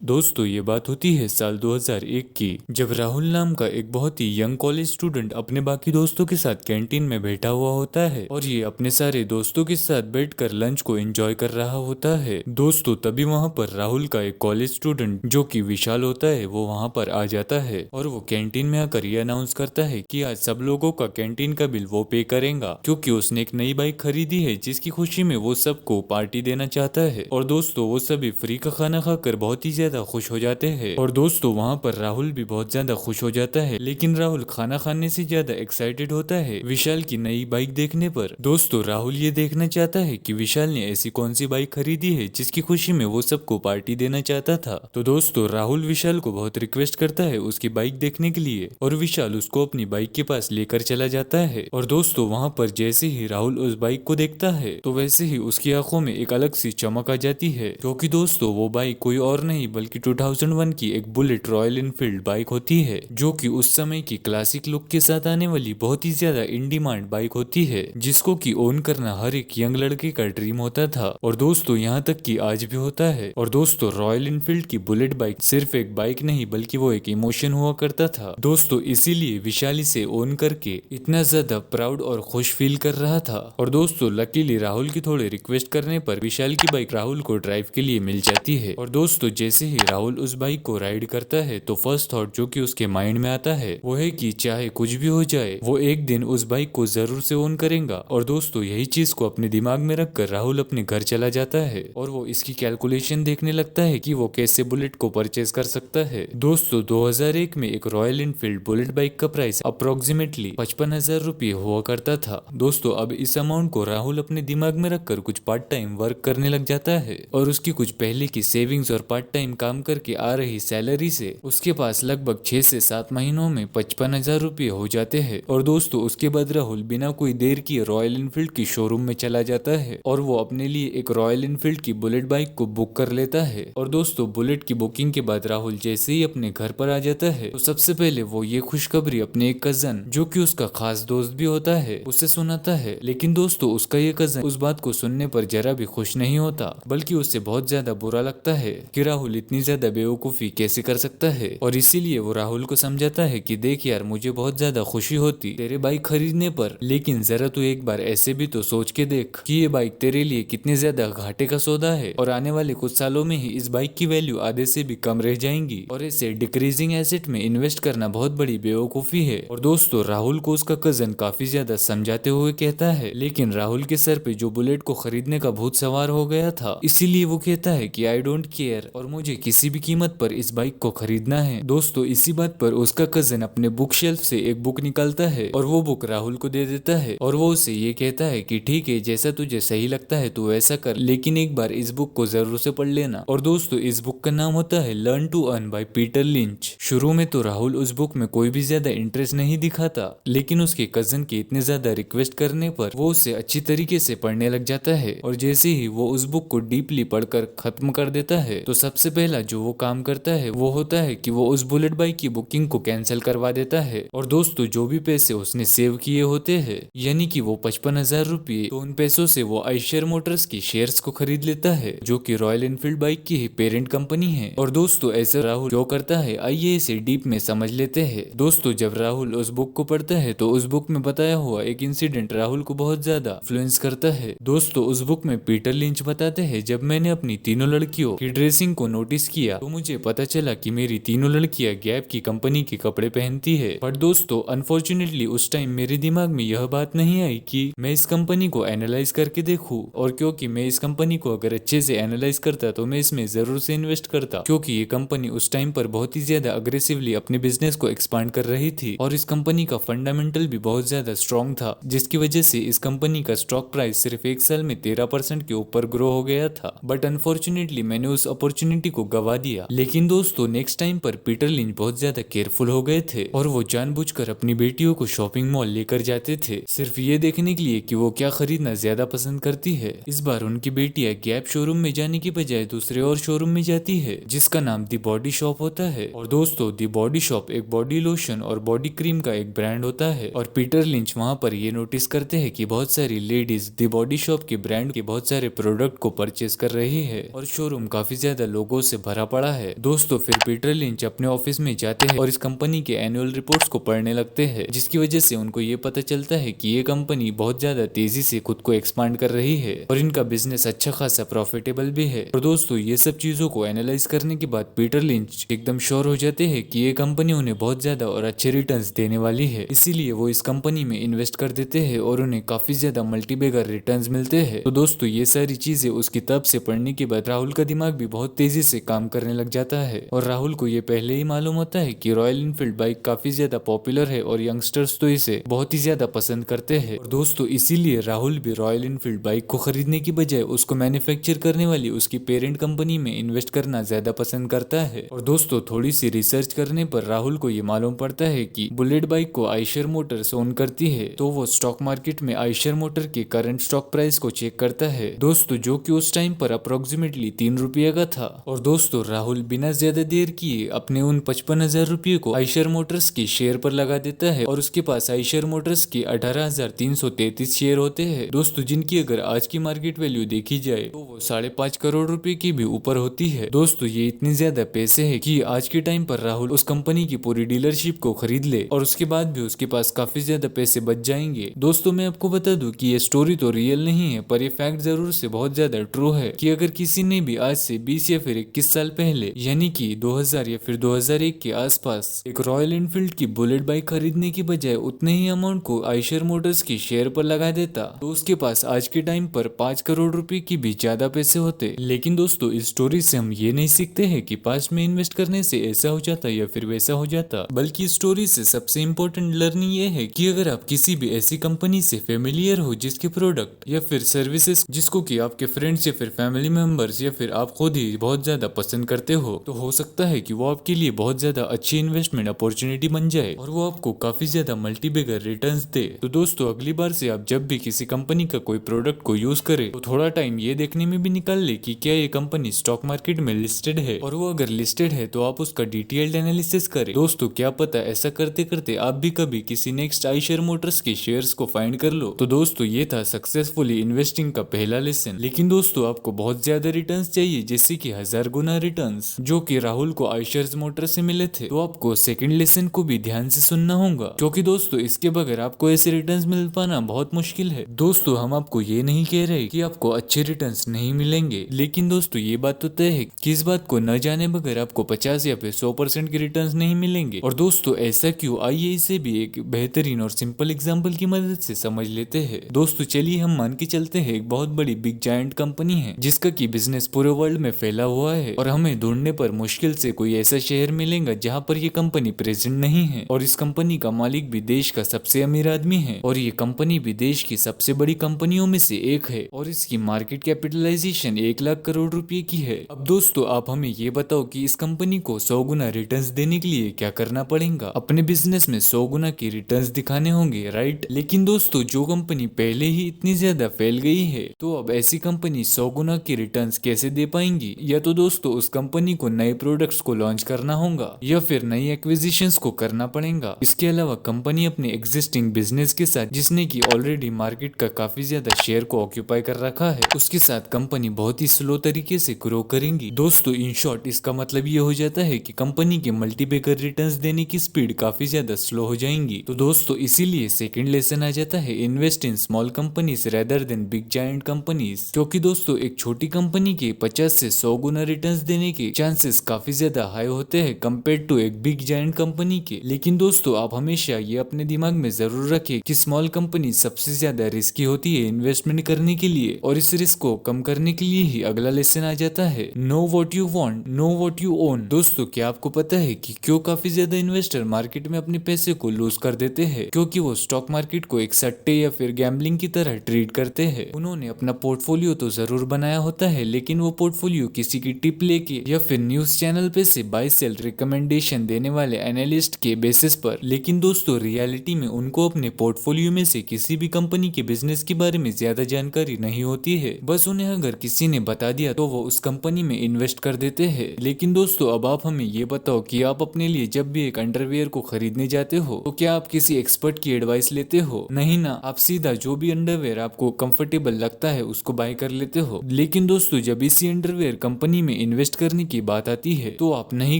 दोस्तों ये बात होती है साल 2001 की, जब राहुल नाम का एक बहुत ही यंग कॉलेज स्टूडेंट अपने बाकी दोस्तों के साथ कैंटीन में बैठा हुआ होता है और ये अपने सारे दोस्तों के साथ बैठकर लंच को एंजॉय कर रहा होता है। दोस्तों तभी वहाँ पर राहुल का एक कॉलेज स्टूडेंट जो कि विशाल होता है वो वहाँ पर आ जाता है और वो कैंटीन में आकर ये अनाउंस करता है कि आज सब लोगों का कैंटीन का बिल वो पे करेगा, क्योंकि उसने एक नई बाइक खरीदी है जिसकी खुशी में वो सबको पार्टी देना चाहता है। और दोस्तों वो सभी फ्री का खाना खाकर बहुत ही ज्यादा खुश हो जाते हैं। और दोस्तों वहाँ पर राहुल भी बहुत ज्यादा खुश हो जाता है, लेकिन राहुल खाना खाने से ज्यादा एक्साइटेड होता है विशाल की नई बाइक देखने पर। दोस्तों राहुल ये देखना चाहता है कि विशाल ने ऐसी कौन सी बाइक खरीदी है जिसकी खुशी में वो सबको पार्टी देना चाहता था। तो दोस्तों राहुल विशाल को बहुत रिक्वेस्ट करता है उसकी बाइक देखने के लिए और विशाल उसको अपनी बाइक के पास लेकर चला जाता है। और दोस्तों वहाँ पर जैसे ही राहुल उस बाइक को देखता है तो वैसे ही उसकी आंखों में एक अलग सी चमक आ जाती है, क्योंकि दोस्तों वो बाइक कोई और नहीं बल्कि 2001 की एक बुलेट रॉयल इनफील्ड बाइक होती है, जो कि उस समय की क्लासिक लुक के साथ आने वाली बहुत ही ज्यादा इन डिमांड बाइक होती है, जिसको कि ओन करना हर एक यंग लड़के का ड्रीम होता था। और दोस्तों यहाँ तक कि आज भी होता है। और दोस्तों रॉयल इनफील्ड की बुलेट बाइक सिर्फ एक बाइक नहीं बल्कि वो एक इमोशन हुआ करता था। दोस्तों इसीलिए विशाल इसे ओन करके इतना ज्यादा प्राउड और खुश फील कर रहा था। और दोस्तों लकीली राहुल की थोड़े रिक्वेस्ट करने पर विशाल की बाइक राहुल को ड्राइव के लिए मिल जाती है। और दोस्तों जैसे ही राहुल उस बाइक को राइड करता है तो फर्स्ट थॉट जो कि उसके माइंड में आता है वो है कि चाहे कुछ भी हो जाए वो एक दिन उस बाइक को जरूर से ओन करेगा। और दोस्तों यही चीज को अपने दिमाग में रखकर राहुल अपने घर चला जाता है और वो इसकी कैलकुलेशन देखने लगता है कि वो कैसे बुलेट को परचेज कर सकता है। दोस्तों 2001 में एक रॉयल इनफील्ड बुलेट बाइक का प्राइस अप्रोक्सीमेटली 55,000 रुपये हुआ करता था। दोस्तों अब इस अमाउंट को राहुल अपने दिमाग में रखकर कुछ पार्ट टाइम वर्क करने लग जाता है और उसकी कुछ पहले की सेविंग्स और पार्ट टाइम काम करके आ रही सैलरी से उसके पास लगभग 6 से 7 महीनों में 55,000 रुपये हो जाते हैं। और दोस्तों उसके बाद राहुल बिना कोई देर किए रॉयल इनफील्ड की शोरूम में चला जाता है और वो अपने लिए एक रॉयल इनफील्ड की बुलेट बाइक को बुक कर लेता है। और दोस्तों बुलेट की बुकिंग के बाद राहुल जैसे ही अपने घर पर आ जाता है तो सबसे पहले वो ये खुशखबरी अपने एक कजन जो कि उसका खास दोस्त भी होता है उससे सुनाता है। लेकिन दोस्तों उसका ये कजन उस बात को सुनने पर जरा भी खुश नहीं होता, बल्कि उससे बहुत ज्यादा बुरा लगता है कि राहुल इतनी ज्यादा बेवकूफी कैसे कर सकता है। और इसीलिए वो राहुल को समझाता है कि देख यार मुझे बहुत ज्यादा खुशी होती तेरे बाइक खरीदने पर, लेकिन जरा तू एक बार ऐसे भी तो सोच के देख कि ये बाइक तेरे लिए कितने ज्यादा घाटे का सौदा है और आने वाले कुछ सालों में ही इस बाइक की वैल्यू आधे से भी कम रह जाएंगी और इसे डिक्रीजिंग एसेट में इन्वेस्ट करना बहुत बड़ी बेवकूफी है। और दोस्तों राहुल को उसका कजन काफी ज्यादा समझाते हुए कहता है, लेकिन राहुल के सर पे जो बुलेट को खरीदने का भूत सवार हो गया था, इसीलिए वो कहता है कि आई डोंट केयर और मुझे किसी भी कीमत पर इस बाइक को खरीदना है। दोस्तों इसी बात पर उसका कजन अपने बुक शेल्फ से एक बुक निकालता है और वो बुक राहुल को दे देता है और वो उसे ये कहता है कि ठीक है जैसा तुझे सही लगता है तू वैसा कर, लेकिन एक बार इस बुक को जरूर से पढ़ लेना। और दोस्तों इस बुक का नाम होता है learn to earn by Peter Lynch. शुरू में तो राहुल उस बुक में कोई भी ज्यादा इंटरेस्ट नहीं दिखाता, लेकिन उसके कजन के इतने ज्यादा रिक्वेस्ट करने पर वो उसे अच्छी तरीके से पढ़ने लग जाता है और जैसे ही वो उस बुक को डीपली पढ़कर खत्म कर देता है तो सबसे पहला जो वो काम करता है वो होता है कि वो उस बुलेट बाइक की बुकिंग को कैंसिल करवा देता है। और दोस्तों जो भी पैसे उसने सेव किए होते हैं यानी कि वो 55,000 रुपये, तो उन पैसों से वो आइशर मोटर्स की शेयर्स को खरीद लेता है जो कि रॉयल इनफील्ड बाइक की ही पेरेंट कंपनी है। और दोस्तों ऐसे राहुल जो करता है आइए इसे डीप में समझ लेते हैं। दोस्तों जब राहुल उस बुक को पढ़ता है तो उस बुक में बताया हुआ एक इंसिडेंट राहुल को बहुत ज्यादा इन्फ्लुएंस करता है। दोस्तों उस बुक में पीटर लिंच बताते हैं, जब मैंने अपनी तीनों लड़कियों की ड्रेसिंग को नोटिस किया तो मुझे पता चला कि मेरी तीनों लड़कियां गैप की कंपनी के कपड़े पहनती है। पर दोस्तों अनफॉर्चुनेटली उस टाइम मेरे दिमाग में यह बात नहीं आई कि मैं इस कंपनी को एनालाइज करके देखूं, और क्योंकि मैं इस कंपनी को अगर अच्छे से एनालाइज करता तो मैं इसमें जरूर से इन्वेस्ट करता, क्योंकि ये कंपनी उस टाइम पर बहुत ही ज्यादा अग्रेसिवली अपने बिजनेस को एक्सपांड कर रही थी और इस कंपनी का फंडामेंटल भी बहुत ज्यादा स्ट्रॉन्ग था, जिसकी वजह से इस कंपनी का स्टॉक प्राइस सिर्फ एक साल में 13% के ऊपर ग्रो हो गया था। बट अनफॉर्चुनेटली मैंने उस अपॉर्चुनिटी को गवा दिया। लेकिन दोस्तों नेक्स्ट टाइम पर पीटर लिंच बहुत ज्यादा केयरफुल हो गए थे और वो जानबूझकर अपनी बेटियों को शॉपिंग मॉल लेकर जाते थे, सिर्फ ये देखने के लिए कि वो क्या खरीदना ज्यादा पसंद करती है। इस बार उनकी बेटियां गैप शोरूम में जाने की बजाय दूसरे और शोरूम में जाती है जिसका नाम दी बॉडी शॉप होता है। और दोस्तों दी बॉडी शॉप एक बॉडी लोशन और बॉडी क्रीम का एक ब्रांड होता है और पीटर लिंच वहां पर ये नोटिस करते हैं कि बहुत सारी लेडीज दी बॉडी शॉप के ब्रांड के बहुत सारे प्रोडक्ट को परचेज कर रही है और शोरूम काफी ज्यादा लोगों से भरा पड़ा है। दोस्तों फिर पीटर लिंच अपने ऑफिस में जाते हैं और इस कंपनी के एनुअल रिपोर्ट्स को पढ़ने लगते हैं, जिसकी वजह से उनको ये पता चलता है कि ये कंपनी बहुत ज्यादा तेजी से खुद को एक्सपांड कर रही है और इनका बिजनेस अच्छा खासा प्रॉफिटेबल भी है। और दोस्तों ये सब चीजों को एनालाइज करने के बाद पीटर लिंच एकदम श्योर हो जाते हैं कि ये कंपनी उन्हें बहुत ज्यादा और अच्छे रिटर्न्स देने वाली है, इसीलिए वो इस कंपनी में इन्वेस्ट कर देते हैं और उन्हें काफी ज्यादा मल्टीबैगर रिटर्न्स मिलते हैं। तो दोस्तों ये सारी चीजें उस किताब से पढ़ने के बाद राहुल का दिमाग भी बहुत तेजी से काम करने लग जाता है और राहुल को ये पहले ही मालूम होता है कि रॉयल इनफील्ड बाइक काफी ज्यादा पॉपुलर है और यंगस्टर्स तो इसे बहुत ही ज्यादा पसंद करते हैं। और दोस्तों इसीलिए राहुल भी रॉयल इनफील्ड बाइक को खरीदने की बजाय उसको मैन्युफैक्चर करने वाली उसकी पेरेंट कंपनी में इन्वेस्ट करना ज्यादा पसंद करता है। और दोस्तों थोड़ी सी रिसर्च करने पर राहुल को ये मालूम पड़ता है कि बुलेट बाइक को आयशर मोटर्स ओन करती है, तो वो स्टॉक मार्केट में आयशर मोटर के करंट स्टॉक प्राइस को चेक करता है दोस्तों, जो कि उस टाइम पर अप्रोक्सीमेटली 3 रुपये का था। और दोस्तों राहुल बिना ज्यादा देर किए अपने उन 55,000 रुपये को आयशर मोटर्स के शेयर पर लगा देता है और उसके पास आयशर मोटर्स के 18,333 शेयर होते हैं दोस्तों, जिनकी अगर आज की मार्केट वैल्यू देखी जाए तो वो 5.5 करोड़ रुपए की भी ऊपर होती है। दोस्तों ये इतने ज्यादा पैसे है कि आज के टाइम पर राहुल उस कंपनी की पूरी डीलरशिप को खरीद ले और उसके बाद भी उसके पास काफी ज्यादा पैसे बच जाएंगे। दोस्तों मैं आपको बता दूं कि ये स्टोरी तो रियल नहीं है, पर ये फैक्ट जरूर से बहुत ज्यादा ट्रू है कि अगर किसी ने भी आज से 20 या फिर 21 साल पहले यानी कि 2000 या फिर 2001 के आसपास एक रॉयल इनफील्ड की बुलेट बाइक खरीदने की बजाय उतने ही अमाउंट को आयशर मोटर्स की शेयर पर लगा देता तो उसके पास आज के टाइम पर 5 करोड़ रुपए की भी ज्यादा पैसे होते। लेकिन दोस्तों इस स्टोरी से हम ये नहीं सीखते हैं कि पास्ट में इन्वेस्ट करने से ऐसा हो जाता या फिर वैसा हो जाता, बल्कि इस स्टोरी से सबसे इम्पोर्टेंट लर्निंग ये है कि अगर आप किसी भी ऐसी कंपनी से फेमिलियर हो जिसके प्रोडक्ट या फिर सर्विसेज जिसको कि आपके फ्रेंड्स या फिर फैमिली मेंबर्स या फिर आप खुद ही बहुत ज्यादा पसंद करते हो, तो हो सकता है कि वो आपके लिए बहुत ज्यादा अच्छी इन्वेस्टमेंट अपॉर्चुनिटी बन जाए और वो आपको काफी ज्यादा मल्टीबैगर रिटर्न्स दे। तो दोस्तों अगली बार से आप जब भी किसी कंपनी का कोई प्रोडक्ट को यूज करें तो थोड़ा टाइम ये देखने में भी निकाल ले कि क्या ये कंपनी स्टॉक मार्केट में लिस्टेड है, और वो अगर लिस्टेड है तो आप उसका डिटेल्ड एनालिसिस करें। दोस्तों क्या पता ऐसा करते करते आप भी कभी किसी नेक्स्ट आयशर मोटर्स के शेयर्स को फाइंड कर लो। तो दोस्तों ये था सक्सेसफुली इन्वेस्टिंग का पहला लेसन। लेकिन दोस्तों आपको बहुत ज्यादा रिटर्न्स चाहिए जैसे कि 1000 गुना रिटर्न्स जो कि राहुल को आयशर मोटर से मिले थे, तो आपको सेकंड लेसन को भी ध्यान से सुनना होगा, क्योंकि दोस्तों इसके बगैर आपको ऐसे रिटर्न्स मिल पाना बहुत मुश्किल है। दोस्तों हम आपको ये नहीं कह रहे कि आपको अच्छे रिटर्न्स नहीं मिलेंगे, लेकिन दोस्तों ये बात तो तय है कि इस बात को न जाने बगैर आपको 50 या फिर 100% के रिटर्न्स नहीं मिलेंगे। और दोस्तों ऐसा क्यों, आइए इसे भी एक बेहतरीन और सिंपल एग्जाम्पल की मदद से समझ लेते हैं। दोस्तों चलिए हम मान के चलते हैं एक बहुत बड़ी बिग जायंट कंपनी है जिसका की बिजनेस पूरे वर्ल्ड में फैला हुआ है और हमें ढूंढने पर मुश्किल से कोई ऐसा शहर मिलेगा जहाँ पर ये कंपनी प्रेजेंट नहीं है, और इस कंपनी का मालिक भी देश का सबसे अमीर आदमी है और ये कंपनी भी देश की सबसे बड़ी कंपनियों में से एक है और इसकी मार्केट कैपिटलाइजेशन 1 लाख करोड़ रुपए की है। अब दोस्तों आप हमें ये बताओ कि इस कंपनी को 100 गुना रिटर्न्स देने के लिए क्या करना पड़ेगा। अपने बिजनेस में 100 गुना की रिटर्न्स दिखाने होंगे, राइट। लेकिन दोस्तों जो कंपनी पहले ही इतनी ज्यादा फैल गई है तो अब ऐसी कंपनी 100 गुना की रिटर्न्स कैसे दे पाएंगी। या तो दोस्तों उस कंपनी को नए प्रोडक्ट्स को लॉन्च करना होगा या फिर नई एक्विजिशंस को करना पड़ेगा। इसके अलावा कंपनी अपने एग्जिस्टिंग बिजनेस के साथ जिसने की ऑलरेडी मार्केट का काफी ज्यादा शेयर को ऑक्यूपाई कर रखा है उसके साथ कंपनी बहुत ही स्लो तरीके से ग्रो करेंगी। दोस्तों इन शॉर्ट इसका मतलब ये हो जाता है कि कंपनी के मल्टीबैगर रिटर्न्स देने की स्पीड काफी ज्यादा स्लो हो जाएंगी। तो दोस्तों इसीलिए सेकंड लेसन आ जाता है invest in small companies rather than big giant companies, क्योंकि दोस्तों एक छोटी कंपनी के 50 से 100 गुना रिटर्न्स देने के चांसेस काफी ज्यादा हाई होते हैं कंपेयर टू एक बिग जायंट कंपनी के। लेकिन दोस्तों आप हमेशा ये अपने दिमाग में जरूर रखें कि स्मॉल कंपनी सबसे ज्यादा रिस्की होती है इन्वेस्टमेंट करने के लिए, और इस रिस्क को कम करने के लिए ही अगला लेसन आ जाता है know what you want, know what you own. दोस्तों क्या आपको पता है कि क्यों काफी ज्यादा इन्वेस्टर मार्केट में अपने पैसे को लूज कर देते हैं? क्योंकि वो स्टॉक मार्केट को एक सट्टे या फिर गैम्बलिंग की तरह ट्रीट करते हैं। उन्होंने अपना पोर्टफोलियो तो जरूर बनाया होता है लेकिन वो पोर्टफोलियो किसी की टिप लेके या फिर न्यूज चैनल पे से बाय सेल रिकमेंडेशन देने वाले एनालिस्ट के बेसिस पर। लेकिन दोस्तों रियलिटी में उनको अपने पोर्टफोलियो में से किसी भी कंपनी के बिजनेस के बारे में ज्यादा जानकारी नहीं होती है, बस उन्हें अगर किसी ने बता दिया तो वो उस कंपनी में इन्वेस्ट कर देते हैं। लेकिन दोस्तों अब आप हमें ये बताओ कि आप अपने लिए जब भी एक अंडरवियर को खरीदने जाते हो तो क्या आप किसी एक्सपर्ट की एडवाइस लेते हो? नहीं ना, आप सीधा जो भी अंडरवियर आपको कंफर्टेबल लगता है उसको बाय कर लेते हो। लेकिन दोस्तों जब इसी अंडरवियर कंपनी में इन्वेस्ट करने की बात आती है तो आप नहीं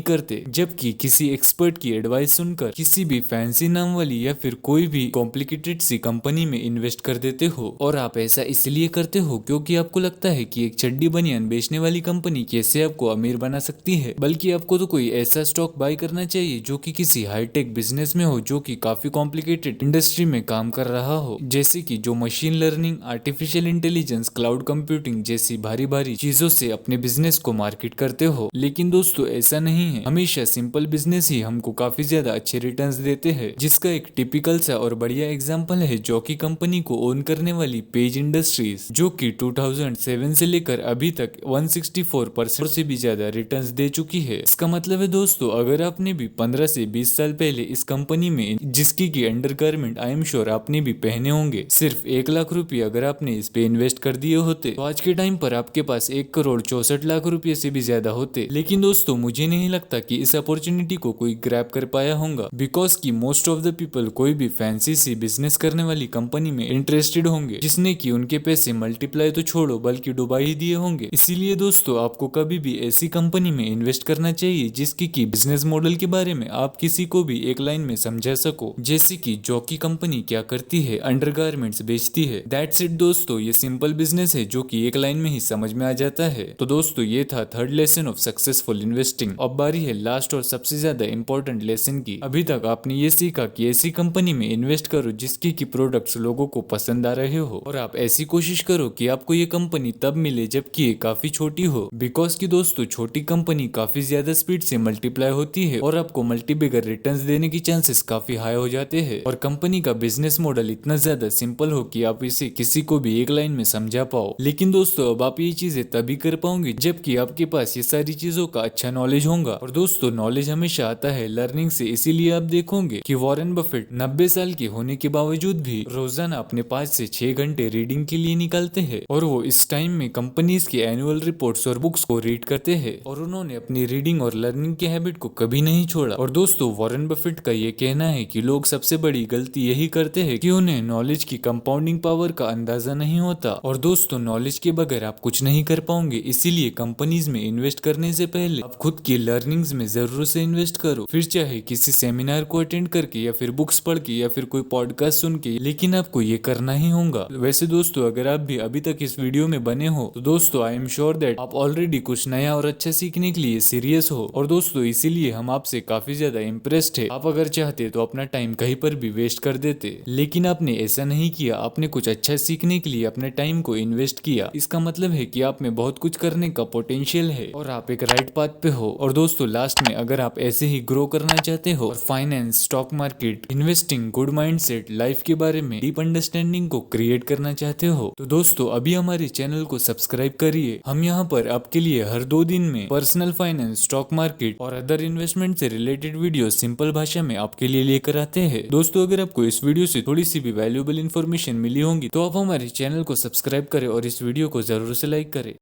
करते, जबकि किसी एक्सपर्ट की एडवाइस सुनकर किसी भी फैंसी नाम वाली या फिर कोई भी कॉम्प्लिकेटेड सी कंपनी में इन्वेस्ट कर देते हो। और आप ऐसा इसलिए करते हो क्योंकि आपको लगता है कि एक चड्डी बनियान बेचने वाली कंपनी कैसे आपको अमीर बना सकती है, बल्कि आपको तो कोई ऐसा स्टॉक बाय करना चाहिए जो कि किसी हाईटेक बिजनेस में हो, जो कि काफी कॉम्प्लिकेटेड इंडस्ट्री में काम कर रहा हो, जैसे कि जो machine learning, artificial intelligence, cloud computing जैसी भारी भारी चीजों से अपने बिजनेस को मार्केट करते हो। लेकिन दोस्तों ऐसा नहीं है, हमेशा सिंपल बिजनेस ही हमको काफी ज्यादा अच्छे रिटर्न्स देते हैं, जिसका एक टिपिकल सा और बढ़िया एग्जांपल है जॉकी कंपनी को ओन करने वाली पेज इंडस्ट्रीज, जो कि 2007 से लेकर अभी तक 164% से भी ज्यादा रिटर्न्स दे चुकी है। इसका मतलब है दोस्तों, अगर आपने भी 15 से 20 साल पहले इस कंपनी में, जिसकी की अंडरगारमेंट आई एम श्योर आपने भी पहने होंगे, सिर्फ 1 लाख रुपए अगर आपने इस पे इन्वेस्ट कर दिए होते तो आज के टाइम पर आपके पास 1 करोड़ 64 लाख रुपए से भी ज्यादा होते। लेकिन दोस्तों मुझे नहीं लगता कि इस अपॉर्चुनिटी को कोई ग्रैब कर पाया होगा, बिकॉज की मोस्ट ऑफ द पीपल कोई भी फैंसी सी बिजनेस करने वाली कंपनी में इंटरेस्टेड होंगे, जिसने की उनके पैसे मल्टीप्लाई तो छोड़ो बल्कि डुबा ही दिए होंगे। इसीलिए दोस्तों आपको कभी भी ऐसी कंपनी में इन्वेस्ट करना चाहिए जिसकी की बिजनेस मॉडल के बारे में आप किसी को भी एक लाइन में समझा सको, जैसे कि जॉकी कंपनी क्या करती है, अंडरगारमेंट्स बेचती है। दैट्स इट दोस्तों, ये सिंपल बिजनेस है जो कि एक लाइन में ही समझ में आ जाता है। तो दोस्तों ये था third lesson of successful investing. अब बारी है लास्ट और सबसे ज्यादा इंपॉर्टेंट लेसन की। अभी तक आपने ये सीखा कि ऐसी कंपनी में इन्वेस्ट करो जिसकी की प्रोडक्ट्स लोगों को पसंद आ रहे हो, और आप ऐसी कोशिश करो कि आपको ये कंपनी तब मिले जबकि ये काफी छोटी हो, बिकॉज की दोस्तों छोटी कंपनी काफी ज्यादा स्पीड से मल्टीप्लाई होती है और आपको मल्टी बिगर रिटर्न्स देने की चांसेस काफी हाई हो जाते हैं। और कंपनी का बिजनेस मॉडल इतना ज्यादा सिंपल हो कि आप इसे किसी को भी एक लाइन में समझा पाओ। लेकिन दोस्तों अब आप ये चीजें तभी कर पाओगे जबकि आपके पास ये सारी चीजों का अच्छा नॉलेज होगा। और दोस्तों नॉलेज हमेशा आता है लर्निंग से, इसीलिए आप देखोगे कि वॉरेन बफेट 90 साल के होने के बावजूद भी रोजाना अपने 5 से 6 घंटे रीडिंग के लिए निकालते हैं, और वो इस टाइम में कंपनीज के एनुअल रिपोर्ट्स और बुक्स को रीड करते हैं, और उन्होंने अपनी रीडिंग और लर्निंग के हैबिट को कभी नहीं छोड़ा। और दोस्तों वॉरेन बफेट का ये कहना है कि लोग सबसे बड़ी गलती यही करते हैं कि उन्हें नॉलेज की कंपाउंडिंग पावर का अंदाजा नहीं होता। और दोस्तों नॉलेज के बगैर आप कुछ नहीं कर पाओगे, इसीलिए कंपनीज में इन्वेस्ट करने से पहले आप खुद की लर्निंग्स में जरूर से इन्वेस्ट करो, फिर चाहे किसी सेमिनार को अटेंड करके या फिर बुक्स पढ़ के या फिर कोई पॉडकास्ट सुन के, लेकिन आपको ये करना ही होगा। वैसे दोस्तों अगर आप भी अभी तक इस वीडियो में बने हो तो दोस्तों आई एम श्योर दैट आप ऑलरेडी कुछ नया और अच्छा सीखने के लिए सीरियस हो, और दोस्तों इसीलिए हम आपसे काफी ज्यादा इम्प्रेस्ड है। आप अगर चाहते तो अपना टाइम कहीं पर भी वेस्ट कर देते, लेकिन आपने ऐसा नहीं किया, आपने कुछ अच्छा सीखने के लिए अपने टाइम को इन्वेस्ट किया। इसका मतलब है कि आप में बहुत कुछ करने का पोटेंशियल है और आप एक राइट पाथ पे हो। और दोस्तों लास्ट में अगर आप ऐसे ही ग्रो करना चाहते हो और finance, stock market, investing, good mindset, life के बारे में डीप अंडरस्टैंडिंग को क्रिएट करना चाहते हो तो दोस्तों अभी हमारे चैनल को सब्सक्राइब करिए। हम यहाँ पर आपके लिए हर 2 दिन में पर्सनल फाइनेंस, स्टॉक मार्केट और अदर इन्वेस्टमेंट से रिलेटेड वीडियो सिंपल भाषा में आपके लिए लेकर आते हैं। दोस्तों अगर आपको इस वीडियो से थोड़ी सी भी वैल्यूएबल इन्फॉर्मेशन मिली होगी तो आप हमारे चैनल को सब्सक्राइब करें और इस वीडियो को जरूर से लाइक करें।